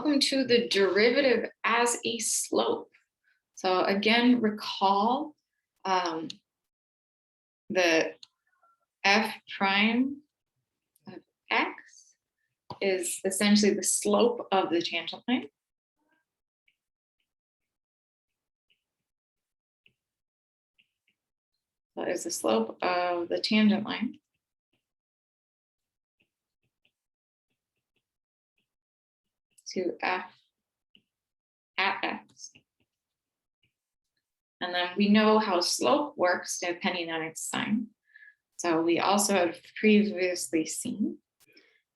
welcome to the derivative as a slope. So again, recall the f prime of x is essentially the slope of the tangent line. That is the slope of the tangent line. To f at x. And then we know how slope works depending on its sign. So we also have previously seen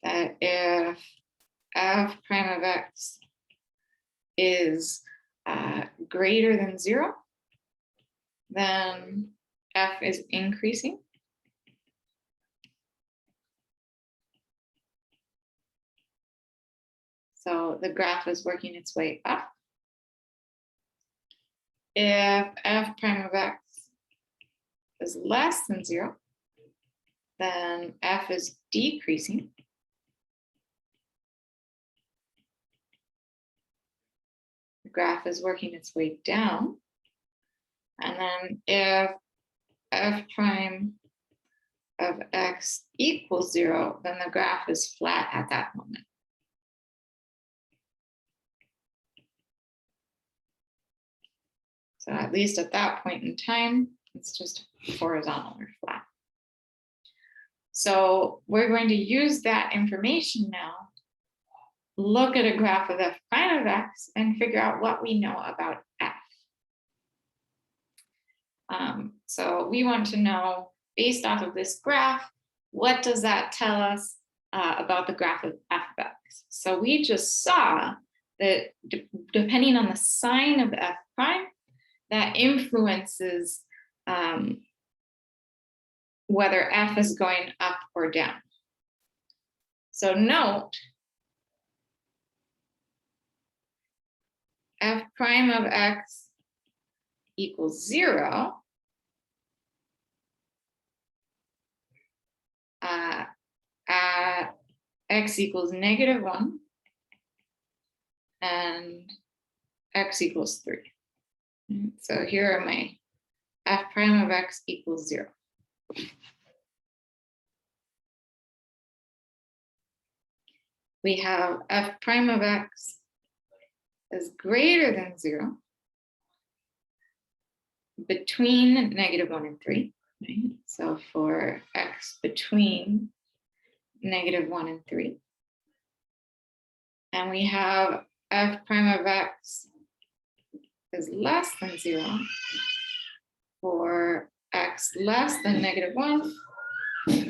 that if f prime of x is greater than 0, then f is increasing. So the graph is working its way up. If f prime of x is less than 0, then f is decreasing. The graph is working its way down. And then if f prime of x equals 0, then the graph is flat at that moment. So at least at that point in time, it's just horizontal or flat. So we're going to use that information now, look at a graph of f prime of x and figure out what we know about f. So we want to know, based off of this graph, what does that tell us about the graph of f of x? So we just saw that depending on the sign of f prime, that influences whether f is going up or down. So note, f prime of x equals 0 at x equals -1 and x equals 3. So here are my f prime of x equals 0. We have f prime of x is greater than 0 between -1 and 3. Right? So for x between -1 and 3. And we have f prime of x is less than 0 for x less than -1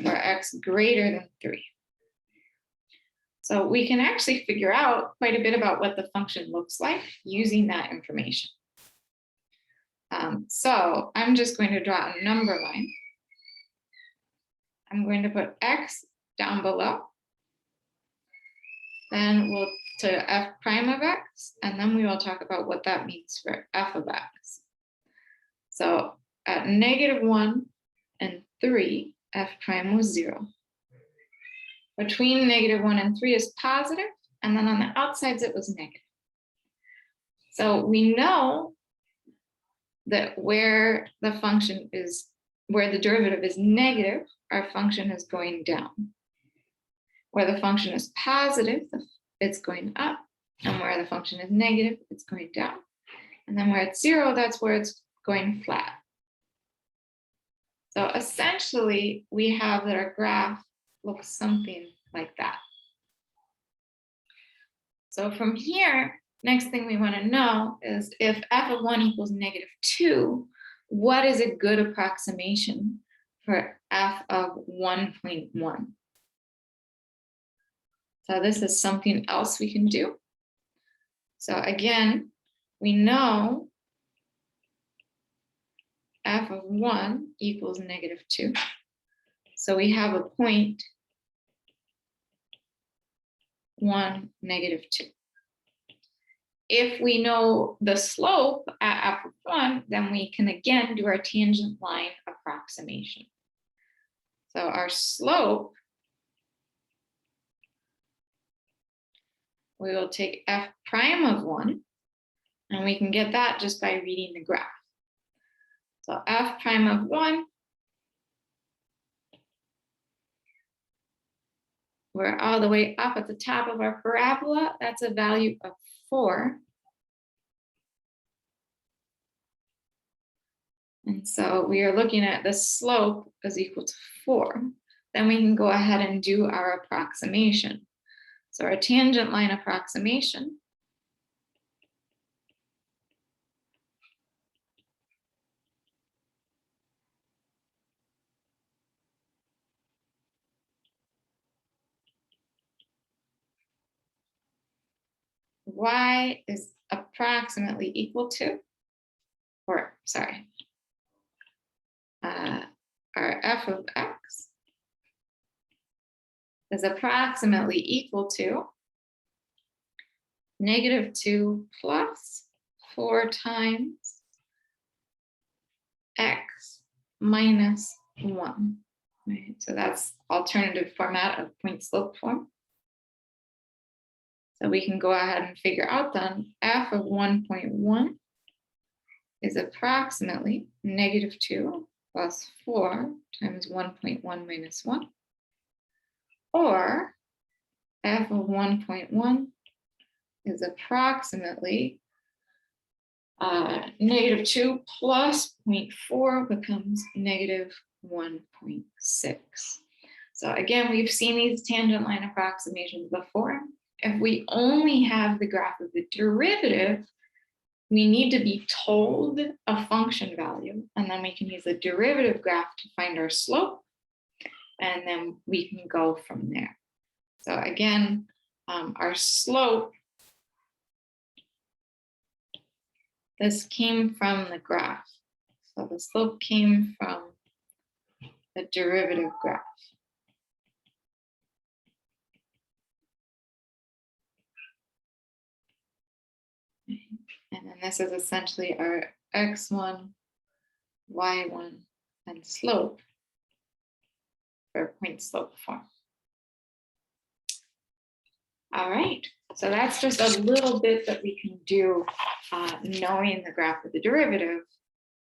or x greater than 3. So we can actually figure out quite a bit about what the function looks like using that information. So I'm just going to draw a number line. I'm going to put x down below. Then we'll to f prime of x, and then we will talk about what that means for f of x. So at -1 and 3, f prime was 0. Between -1 and 3 is positive, and then on the outsides it was negative. So we know that where the function is, where the derivative is negative, our function is going down. Where the function is positive, it's going up, and where the function is negative, it's going down. And then where it's 0, that's where it's going flat. So essentially, we have that our graph looks something like that. So from here, next thing we want to know is if f of 1 equals -2, what is a good approximation for f of 1.1? So this is something else we can do. So again, we know f of 1 equals -2. So we have a point 1, -2. If we know the slope at f of 1, then we can again do our tangent line approximation. So our slope we will take f prime of 1, and we can get that just by reading the graph. So f prime of 1, we're all the way up at the top of our parabola. That's a value of 4. And so we are looking at the slope is equal to 4. Then we can go ahead and do our approximation. So our tangent line approximation y is approximately equal to, or sorry, our f of x is approximately equal to -2 plus 4 times x minus 1. Right? So that's alternative format of point slope form. So we can go ahead and figure out then f of 1.1 is approximately -2 plus 4 times 1.1 minus 1, or f of 1.1 is approximately -2 plus 0.4 becomes -1.6. So again, we've seen these tangent line approximations before. If we only have the graph of the derivative, we need to be told a function value, and then we can use the derivative graph to find our slope, and then we can go from there. So again, our slope, this came from the graph. So the slope came from the derivative graph. And then this is essentially our x1, y1, and slope for point slope form. All right, so that's just a little bit that we can do knowing the graph of the derivative,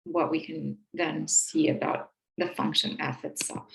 what we can then see about the function f itself.